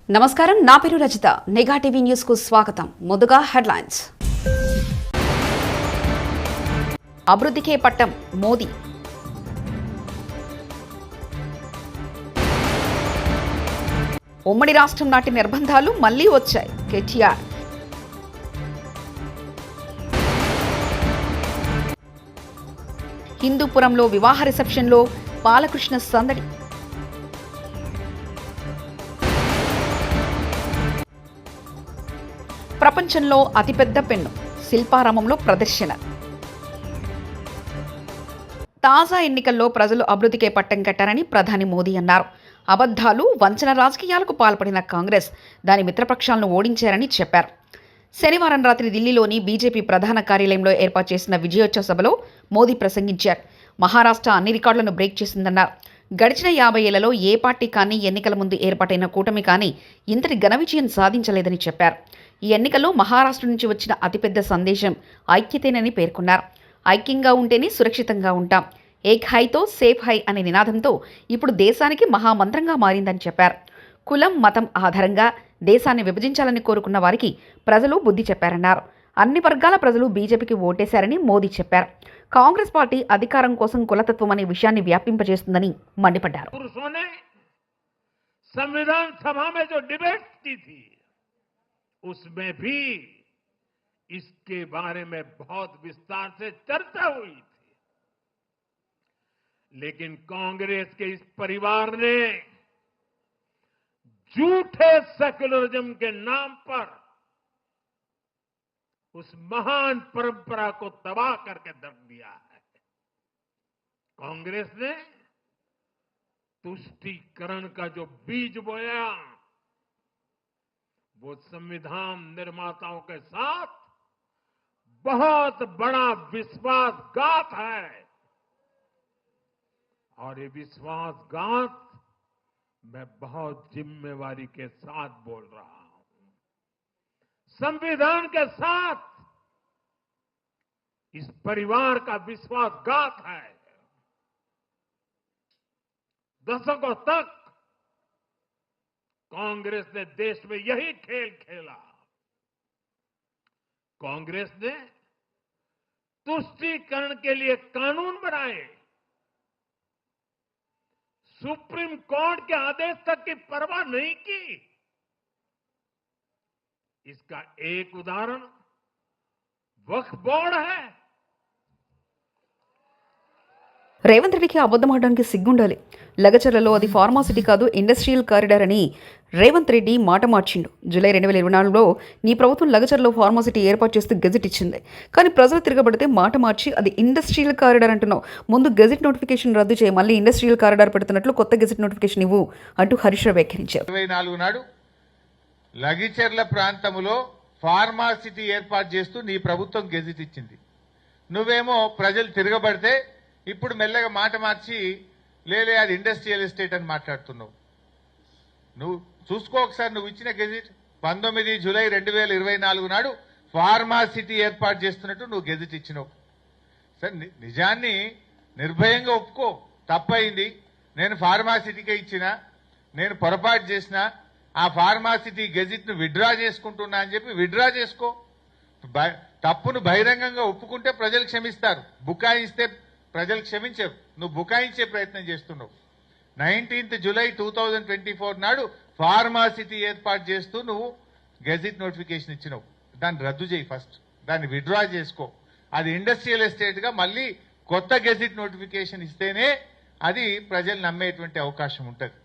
నమస్కారం, నా పేరు రజిత. నిఘా టీవీ న్యూస్ కు స్వాగతం. ముందుగా హెడ్లైన్స్. అభివృద్ధికే పట్టం మోదీ. ఉమ్మడి రాష్ట్రం నాటి నిర్బంధాలు మళ్లీ వచ్చాయి. కేటీఆర్. హిందూపురంలో వివాహ రిసెప్షన్లో బాలకృష్ణ సందడి. ప్రపంచంలో అతిపెద్ద పెన్ను శిల్పారామంలో ప్రదర్శన. తాజా ఎన్నికల్లో ప్రజలు అభివృద్ధికే పట్టం కట్టారని ప్రధాని మోదీ అన్నారు. అబద్ధాలు, వంచన రాజకీయాలకు పాల్పడిన కాంగ్రెస్ దాని మిత్రపక్షాలను ఓడించారని చెప్పారు. శనివారం రాత్రి ఢిల్లీలోని బీజేపీ ప్రధాన కార్యాలయంలో ఏర్పాటు చేసిన విజయోత్సవ సభలో మోదీ ప్రసంగించారు. మహారాష్ట్ర అన్ని రికార్డులను బ్రేక్ చేసిందన్నారు. గడిచిన 50 ఏళ్లలో ఏ పార్టీ కానీ ఎన్నికల ముందు ఏర్పాటైన కూటమి కానీ ఇంతటి ఘన విజయం సాధించలేదని చెప్పారు. ఈ ఎన్నికల్లో మహారాష్ట్ర నుంచి వచ్చిన అతిపెద్ద సందేశం ఐక్యతేనని పేర్కొన్నారు. ఐక్యంగా ఉంటేనే సురక్షితంగా ఉంటాం. ఏక్ హైతో సేఫ్ హై అనే నినాదంతో ఇప్పుడు దేశానికి మహామంత్రంగా మారిందని చెప్పారు. కులం, మతం ఆధారంగా దేశాన్ని విభజించాలని కోరుకున్న వారికి ప్రజలు బుద్ధి చెప్పారన్నారు. అన్ని వర్గాల ప్రజలు బీజేపీకి ఓటేశారని మోదీ చెప్పారు. కాంగ్రెస్ పార్టీ అధికారం కోసం కులతత్వం అనే విషయాన్ని వ్యాపింపజేస్తుందని మండిపడ్డారు. संविधान सभा में जो डिबेट की थी उसमें भी इसके बारे में बहुत विस्तार से चर्चा हुई थी, लेकिन कांग्रेस के इस परिवार ने झूठे सेक्युलरिज्म के नाम पर उस महान परंपरा को तबाह करके रख दिया है. कांग्रेस ने तुष्टीकरण का जो बीज बोया वो संविधान निर्माताओं के साथ बहुत बड़ा विश्वासघात है, और ये विश्वासघात मैं बहुत जिम्मेवारी के साथ बोल रहा हूं. संविधान के साथ इस परिवार का विश्वासघात है. दशकों तक कांग्रेस ने देश में यही खेल खेला. कांग्रेस ने तुष्टीकरण के लिए कानून बनाए, सुप्रीम कोर्ट के आदेश तक की परवाह नहीं की. इसका एक उदाहरण वक्फ बोर्ड है. రేవంత్ రెడ్డికి అబద్ధం ఆడడానికి సిగ్గుండాలి. లగచర్లలో అది ఫార్మాసిటీ కాదు, ఇండస్ట్రియల్ కారిడార్ అని రేవంత్ రెడ్డి మాట మార్చిండు. జూలై 2024లో నీ ప్రభుత్వం లగచర్లో ఫార్మాసిటీ ఏర్పాటు చేస్తూ గెజెట్ ఇచ్చింది. కానీ ప్రజలు తిరగబడితే మాట మార్చి అది ఇండస్ట్రియల్ కారిడార్ అంటున్నావు. ముందు గెజెట్ నోటిఫికేషన్ రద్దు చేయి, మళ్ళీ ఇండస్ట్రియల్ కారిడార్ పెడుతున్నట్లు కొత్త గెజెట్ నోటిఫికేషన్ ఇవ్వు అంటూ హరీష్ రావు వ్యాఖ్యానించారు. 24 నాడు లగిచెర్ల ప్రాంతంలో ఫార్మాసిటీ ఏర్పాటు చేస్తూ నీ ప్రభుత్వం గెజెట్ ఇచ్చింది. నువ్వేమో ప్రజలు తిరగబడితే ఇప్పుడు మెల్లగా మాట మార్చి లేలే అది ఇండస్ట్రియల్ ఎస్టేట్ అని మాట్లాడుతున్నావు. నువ్వు చూసుకో ఒకసారి, నువ్వు ఇచ్చిన గెజెట్ 19 జూలై 2024 నాడు ఫార్మాసిటీ ఏర్పాటు చేస్తున్నట్టు నువ్వు గెజెట్ ఇచ్చినావు. సరే, నిజాన్ని నిర్భయంగా ఒప్పుకో, తప్పయింది, నేను ఫార్మాసిటీకే ఇచ్చిన, నేను పొరపాటు చేసిన, ఆ ఫార్మాసిటీ గెజెట్ ను విత్డ్రా చేసుకుంటున్నా అని చెప్పి విత్డ్రా చేసుకో. తప్పును బహిరంగంగా ఒప్పుకుంటే ప్రజలు క్షమిస్తారు, బుకాయిస్తే ప్రజలు క్షమించరు. నువ్వు బుకాయించే ప్రయత్నం చేస్తున్నావు. 19 జూలై 2024 నాడు ఫార్మాసిటీ ఏర్పాటు చేస్తూ నువ్వు గెజిట్ నోటిఫికేషన్ ఇచ్చినావు. దాన్ని రద్దు చేయి, ఫస్ట్ దాన్ని విత్డ్రా చేసుకో. అది ఇండస్ట్రియల్ ఎస్టేట్ గా మళ్ళీ కొత్త గెజిట్ నోటిఫికేషన్ ఇస్తేనే అది ప్రజలు నమ్మేటువంటి అవకాశం ఉంటుంది.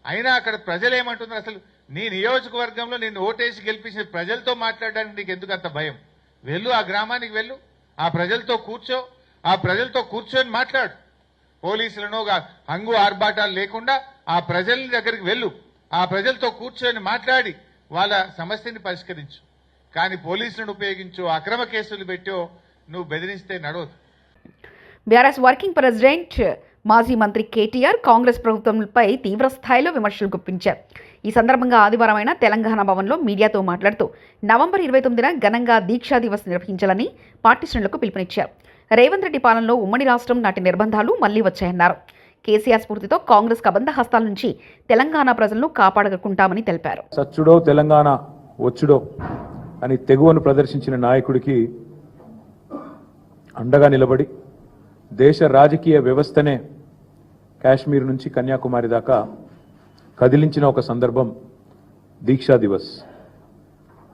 అయినా అక్కడ ప్రజలు ఏమంటున్నారు, అసలు నీ నియోజకవర్గంలో నిన్ను ఓటేసి గెలిపించిన ప్రజలతో మాట్లాడడానికి నీకు ఎందుకు అంత భయం? వెళ్ళు, ఆ గ్రామానికి వెళ్ళు, ఆ ప్రజలతో కూర్చో, ఆ ప్రజలతో కూర్చొని మాట్లాడు. పోలీసులను హంగు ఆర్భాటాలు లేకుండా ఆ ప్రజల దగ్గరికి వెళ్ళు, ఆ ప్రజలతో కూర్చొని మాట్లాడి వాళ్ళ సమస్యని పరిష్కరించు. కానీ పోలీసులను ఉపయోగించు, అక్రమ కేసులు పెట్టో నువ్వు బెదిరిస్తే నడవదు. బీఆర్ఎస్ వర్కింగ్ ప్రెసిడెంట్ మాజీ మంత్రి కేటీఆర్ కాంగ్రెస్ ప్రభుత్వంపై తీవ్ర స్థాయిలో విమర్శలు గుప్పించారు. ఈ సందర్భంగా ఆదివారమైన తెలంగాణ భవన్లో మీడియాతో మాట్లాడుతూ నవంబర్ 29న ఘనంగా దీక్షా దివస్ నిర్వహించాలని పార్టీ శ్రేణులకు పిలుపునిచ్చారు. రేవంత్ రెడ్డి పాలనలో ఉమ్మడి రాష్ట్రం నాటి నిర్బంధాలు మళ్లీ వచ్చాయన్నారు. కేసీఆర్ స్ఫూర్తితో కాంగ్రెస్ కబంధ హస్తాల నుంచి తెలంగాణ ప్రజలను కాపాడుకుంటామని తెలిపారు. సచ్చుడో తెలంగాణ వచ్చుడో అని తెగువను ప్రదర్శించిన నాయకుడికి అండగా నిలబడి దేశ రాజకీయ వ్యవస్థనే కాశ్మీర్ నుంచి కన్యాకుమారి దాకా కదిలించిన ఒక సందర్భం దీక్షా దివస్.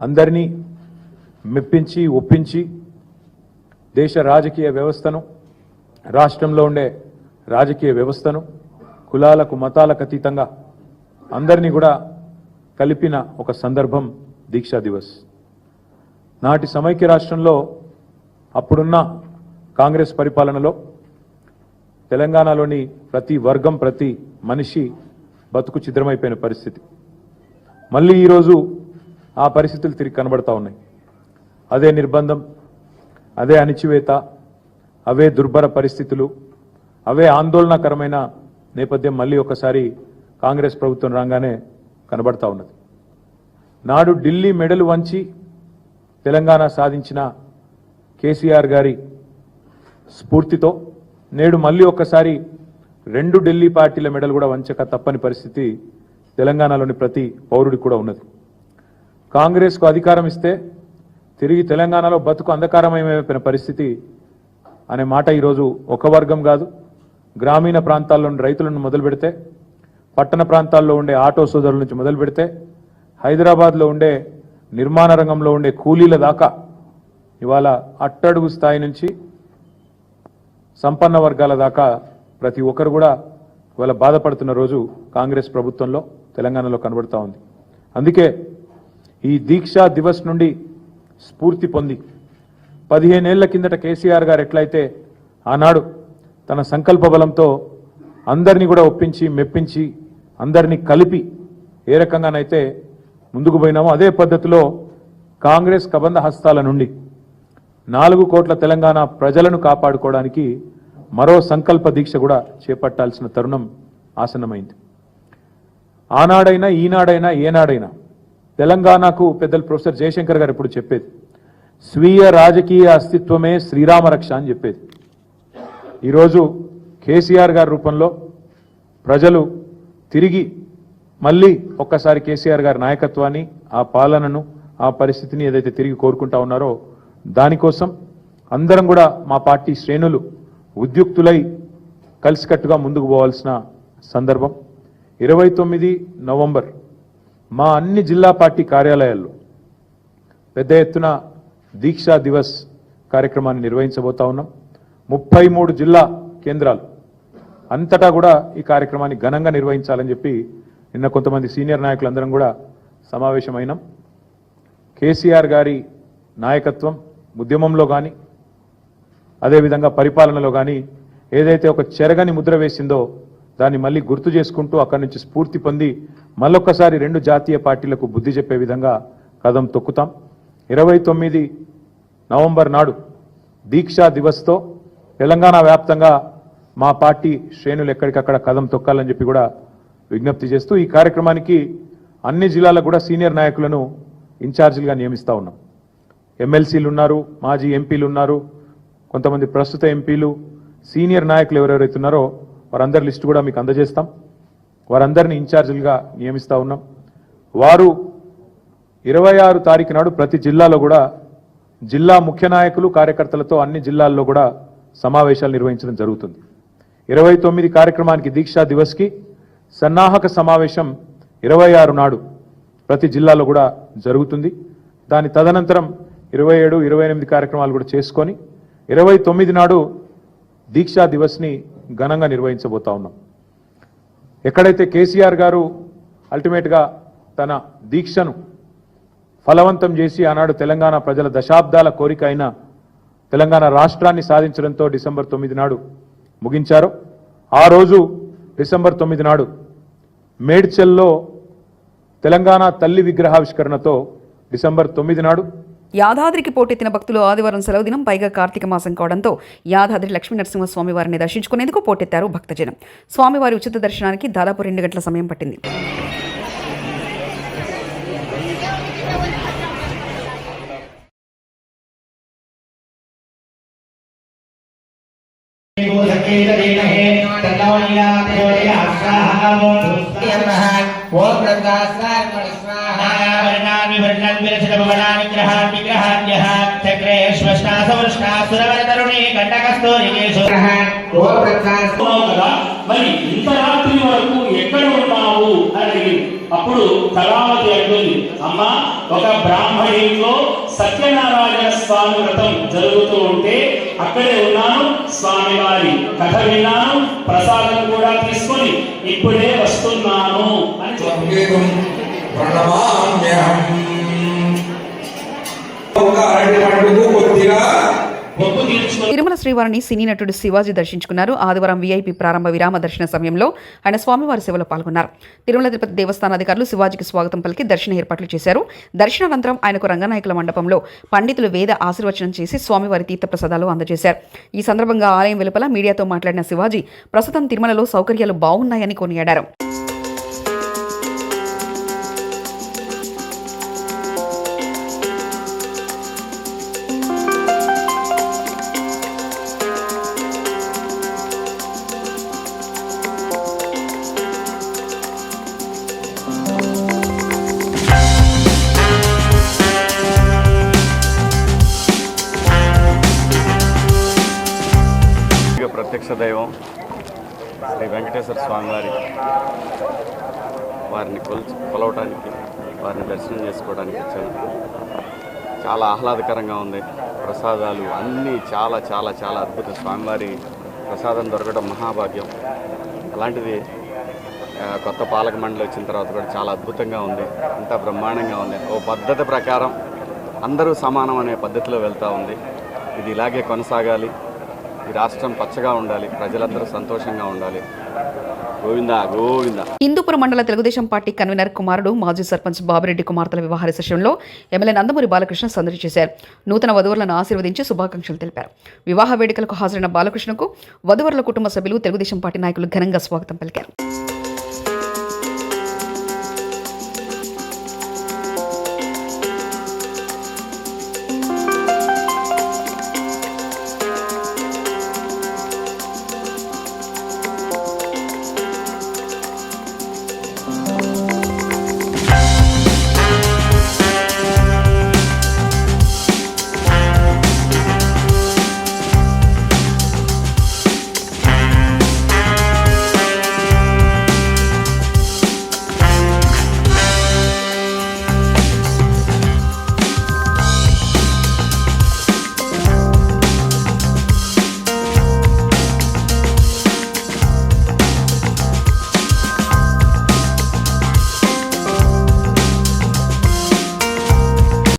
అందరినీ మెప్పించి ఒప్పించి దేశ రాజకీయ వ్యవస్థను, రాష్ట్రంలో ఉండే రాజకీయ వ్యవస్థను కులాలకు మతాలకు అతీతంగా అందరినీ కూడా కలిపిన ఒక సందర్భం దీక్షా దివస్. నాటి సమైక్య రాష్ట్రంలో అప్పుడున్న కాంగ్రెస్ పరిపాలనలో తెలంగాణలోని ప్రతి వర్గం, ప్రతి మనిషి బతుకు చిద్రమైపోయిన పరిస్థితి. మళ్ళీ ఈరోజు ఆ పరిస్థితులు తిరిగి కనబడతా ఉన్నాయి. అదే నిర్బంధం, అదే అణిచివేత, అవే దుర్భర పరిస్థితులు, అవే ఆందోళనకరమైన నేపథ్యం మళ్ళీ ఒకసారి కాంగ్రెస్ ప్రభుత్వం రాగానే కనబడతా ఉన్నది. నాడు ఢిల్లీ మెడలు వంచి తెలంగాణ సాధించిన కేసీఆర్ గారి స్ఫూర్తితో నేడు మళ్ళీ ఒక్కసారి 2 ఢిల్లీ పార్టీల మెడలు కూడా వంచక తప్పని పరిస్థితి తెలంగాణలోని ప్రతి పౌరుడికి కూడా ఉన్నది. కాంగ్రెస్కు అధికారం ఇస్తే తిరిగి తెలంగాణలో బతుకు అంధకారమయమైపోయిన పరిస్థితి అనే మాట ఈరోజు ఒక వర్గం కాదు, గ్రామీణ ప్రాంతాల్లోని రైతులను మొదలు పెడితే, పట్టణ ప్రాంతాల్లో ఉండే ఆటో సోదరుల నుంచి మొదలు పెడితే, హైదరాబాద్లో ఉండే నిర్మాణ రంగంలో ఉండే కూలీల దాకా ఇవాళ అట్టడుగు స్థాయి నుంచి సంపన్న వర్గాల దాకా ప్రతి ఒక్కరు కూడా ఇవాళ బాధపడుతున్న రోజు కాంగ్రెస్ ప్రభుత్వంలో తెలంగాణలో కనబడతా ఉంది. అందుకే ఈ దీక్షా దివస్ నుండి స్ఫూర్తి పొంది 15 ఏళ్ల కిందట కేసీఆర్ గారు ఎట్లయితే ఆనాడు తన సంకల్ప బలంతో అందరినీ కూడా ఒప్పించి మెప్పించి అందరినీ కలిపి ఏ రకంగానైతే ముందుకు పోయినామో అదే పద్ధతిలో కాంగ్రెస్ కబంధ హస్తాల నుండి 4 కోట్ల తెలంగాణ ప్రజలను కాపాడుకోవడానికి మరో సంకల్ప దీక్ష కూడా చేపట్టాల్సిన తరుణం ఆసన్నమైంది. ఆనాడైనా ఈనాడైనా ఏనాడైనా తెలంగాణకు పెద్దలు ప్రొఫెసర్ జయశంకర్ గారు ఇప్పుడు చెప్పేది స్వీయ రాజకీయ అస్తిత్వమే శ్రీరామ రక్ష అని చెప్పేది. ఈరోజు కేసీఆర్ గారి రూపంలో ప్రజలు తిరిగి మళ్ళీ ఒక్కసారి కేసీఆర్ గారి నాయకత్వాన్ని, ఆ పాలనను, ఆ పరిస్థితిని ఏదైతే తిరిగి కోరుకుంటా ఉన్నారో దానికోసం అందరం కూడా మా పార్టీ శ్రేణులు ఉద్యుక్తులై కలిసికట్టుగా ముందుకు పోవాల్సిన సందర్భం. 29 నవంబర్ మా అన్ని జిల్లా పార్టీ కార్యాలయాల్లో పెద్ద ఎత్తున దీక్షా దివస్ కార్యక్రమాన్ని నిర్వహించబోతా ఉన్నాం. 33 జిల్లా కేంద్రాలు అంతటా కూడా ఈ కార్యక్రమాన్ని ఘనంగా నిర్వహించాలని చెప్పి నిన్న కొంతమంది సీనియర్ నాయకులందరం కూడా సమావేశమైనాం. కేసీఆర్ గారి నాయకత్వం ఉద్యమంలో కానీ అదేవిధంగా పరిపాలనలో కానీ ఏదైతే ఒక చెరగని ముద్ర వేసిందో దాన్ని మళ్ళీ గుర్తు చేసుకుంటూ అక్కడి నుంచి స్ఫూర్తి పొంది మళ్ళొక్కసారి 2 జాతీయ పార్టీలకు బుద్ధి చెప్పే విధంగా కదం తొక్కుతాం. 29 నవంబర్ నాడు దీక్షా దివస్తో తెలంగాణ వ్యాప్తంగా మా పార్టీ శ్రేణులు ఎక్కడికక్కడ కదం తొక్కాలని చెప్పి కూడా విజ్ఞప్తి చేస్తూ ఈ కార్యక్రమానికి అన్ని జిల్లాలకు కూడా సీనియర్ నాయకులను ఇన్ఛార్జీలుగా నియమిస్తూ ఉన్నాం. ఎమ్మెల్సీలు ఉన్నారు, మాజీ ఎంపీలు ఉన్నారు, కొంతమంది ప్రస్తుత ఎంపీలు, సీనియర్ నాయకులు ఎవరెవరైతే ఉన్నారో వారందరి లిస్టు కూడా మీకు అందజేస్తాం. వారందరినీ ఇన్ఛార్జీలుగా నియమిస్తూ ఉన్నాం. వారు 26 తారీఖు నాడు ప్రతి జిల్లాలో కూడా జిల్లా ముఖ్య నాయకులు, కార్యకర్తలతో అన్ని జిల్లాల్లో కూడా సమావేశాలు నిర్వహించడం జరుగుతుంది. 29 కార్యక్రమానికి దీక్షా దివస్కి సన్నాహక సమావేశం 26 నాడు ప్రతి జిల్లాలో కూడా జరుగుతుంది. దాని తదనంతరం 27, 28 కార్యక్రమాలు కూడా చేసుకొని 29 నాడు దీక్షా దివస్ని ఘనంగా నిర్వహించబోతా ఉన్నాం. ఎక్కడైతే కేసీఆర్ గారు అల్టిమేట్గా తన దీక్షను ఫలవంతం చేసి ఆనాడు తెలంగాణ ప్రజల దశాబ్దాల కోరిక అయిన తెలంగాణ రాష్ట్రాన్ని సాధించడంతో డిసెంబర్ 9 నాడు ముగించారు. ఆ రోజు డిసెంబర్ 9 నాడు మేడ్చల్లో తెలంగాణ తల్లి విగ్రహావిష్కరణతో డిసెంబర్ 9 నాడు యాదాద్రికి పోటెత్తిన భక్తులు ఆదివారం సెలవు దినం, పైగా కార్తీక మాసం కావడంతో యాదాద్రి లక్ష్మీ నరసింహస్వామి వారిని దర్శించుకునేందుకు పోటెత్తారు భక్తజనం. స్వామివారి ఉచిత దర్శనానికి దాదాపు 2 గంటల సమయం పట్టింది. को सकेत देन है तन्नावनीला మరి ఇంత రాత్రి వరకు ఎక్కడ ఉన్నావు అని అడిగింది. అప్పుడు కళావతి అంటుంది, అమ్మ ఒక బ్రాహ్మణిలో సత్యనారాయణ స్వామి వ్రతం జరుగుతూ ఉంటే అక్కడే ఉన్నాను, స్వామి వారి కథ విన్నాను, ప్రసాదం కూడా తీసుకొని ఇప్పుడే వస్తున్నాను అని తిరుమల శ్రీవారిని సినీ నటుడు శివాజీ దర్శించుకున్నారు. ఆదివారం వీఐపీ ప్రారంభ విరామ దర్శన సమయంలో ఆయన స్వామివారి సేవలో పాల్గొన్నారు. తిరుమల తిరుపతి దేవస్థాన అధికారులు శివాజీకి స్వాగతం పలికి దర్శన ఏర్పాట్లు చేశారు. దర్శనానంతరం ఆయనకు రంగనాయకుల మండపంలో పండితులు వేద ఆశీర్వచనం చేసి స్వామివారి తీర్థప్రసాదాలు అందజేశారు. ఈ సందర్భంగా ఆలయం వెలుపల మీడియాతో మాట్లాడిన శివాజీ ప్రస్తుతం తిరుమలలో సౌకర్యాలు బాగున్నాయని కొనియాడారు. ప్రత్యక్ష దైవం శ్రీ వెంకటేశ్వర స్వామి వారిని కొలవటానికి, వారిని దర్శనం చేసుకోవడానికి వచ్చాను. చాలా ఆహ్లాదకరంగా ఉంది. ప్రసాదాలు అన్నీ చాలా చాలా చాలా అద్భుతం. స్వామివారి ప్రసాదం దొరకడం మహాభాగ్యం. అలాంటిది కొత్త పాలక మండలి వచ్చిన తర్వాత కూడా చాలా అద్భుతంగా ఉంది. అంతా బ్రహ్మాండంగా ఉంది. ఓ పద్ధతి ప్రకారం అందరూ సమానం అనే పద్ధతిలో వెళ్తూ ఉంది. ఇది ఇలాగే కొనసాగాలి. ఈ రాష్ట్రం పచ్చగా ఉండాలి, ప్రజలందరూ సంతోషంగా ఉండాలి. గోవిందా గోవిందా. హిందూపురం మండల తెలుగుదేశం పార్టీ కన్వీనర్ కుమారుడు మాజీ సర్పంచ్ బాబిరెడ్డి కుమార్తెల వివాహ రిసెప్షన్లో ఎమ్మెల్యే నందమూరి బాలకృష్ణ సందడి చేశారు. నూతన వధువులను ఆశీర్వదించి శుభాకాంక్షలు తెలిపారు. వివాహ వేడుకలకు హాజరైన బాలకృష్ణకు వధువరుల కుటుంబ సభ్యులు, తెలుగుదేశం పార్టీ నాయకులు ఘనంగా స్వాగతం పలికారు.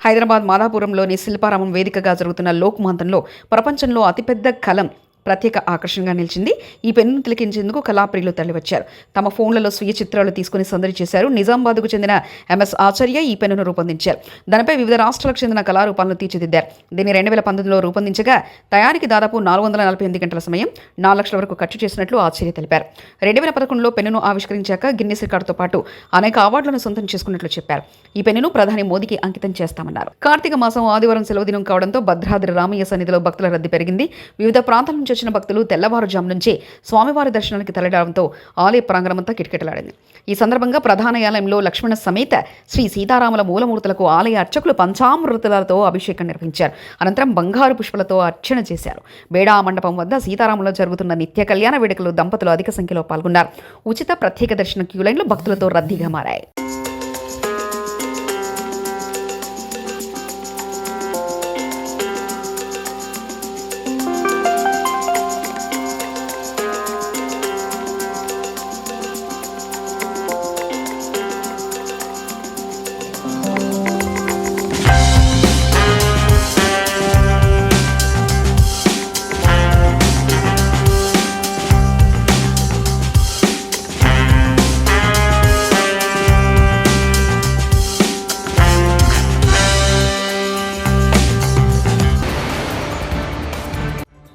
హైదరాబాద్ మాదాపురంలోని శిల్పారామం వేదికగా జరుగుతున్న లోక్ మాంతంలో ప్రపంచంలో అతిపెద్ద కలం ప్రత్యేక ఆకర్షణగా నిలిచింది. ఈ పెన్నును తిలకించేందుకు కళాప్రియులు తరలివచ్చారు. తమ ఫోన్లలో స్వీయ చిత్రాలు తీసుకుని సందడి చేశారు. నిజామాబాద్కు చెందిన ఎంఎస్ ఆచార్య ఈ పెన్నును రూపొందించారు. దానిపై వివిధ రాష్ట్రాలకు చెందిన కళారూపాలను తీర్చిదిద్దారు. దీన్ని 2019లో రూపొందించగా తయారీకి దాదాపు 448 గంటల సమయం, 4 లక్షల వరకు ఖర్చు చేసినట్లు ఆచార్య తెలిపారు. 2011లో పెన్నును ఆవిష్కరించాక గిన్నిస్ రికార్డుతో పాటు అనేక అవార్డులను సొంతం చేసుకున్నట్లు చెప్పారు. ఈ పెన్నును ప్రధాని మోదీకి అంకితం చేస్తామన్నారు. కార్తీక మాసం ఆదివారం సెలవు దినం కావడంతో భద్రాద్రి రామయ్య సన్నిధిలో భక్తుల రద్దీ పెరిగింది. వివిధ ప్రాంతాల నుంచి వచ్చిన భక్తులు తెల్లవారుజాము నుంచే స్వామివారి దర్శనానికి తరలిరావడంతో ఆలయ ప్రాంగణమంతా కిటకిటలాడింది. ఈ సందర్భంగా ప్రధాన ఆలయంలో లక్ష్మణ సమేత శ్రీ సీతారాముల మూలమూర్తులకు ఆలయ అర్చకులు పంచామృతాలతో అభిషేకం నిర్వహించారు. అనంతరం బంగారు పుష్పలతో అర్చన చేశారు. బేడా మండపం వద్ద సీతారాములో జరుగుతున్న నిత్య కళ్యాణ వేడుకలు దంపతులు అధిక సంఖ్యలో పాల్గొన్నారు. ఉచిత ప్రత్యేక దర్శన క్యూలైన్లు భక్తులతో రద్దీగా మారాయి.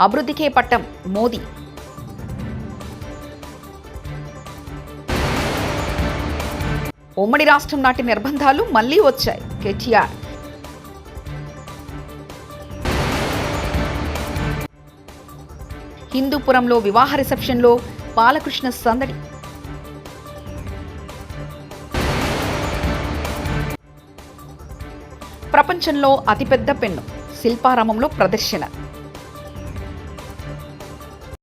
అభివృద్ధికే పట్టం మోదీ. ఉమ్మడి రాష్ట్రం నాటి నిర్బంధాలు మళ్లీ వచ్చాయి. కేటీఆర్ హిందూపురంలో వివాహ రిసెప్షన్లో బాలకృష్ణ సందడి. ప్రపంచంలో అతిపెద్ద పెన్ను శిల్పారామంలో ప్రదర్శన.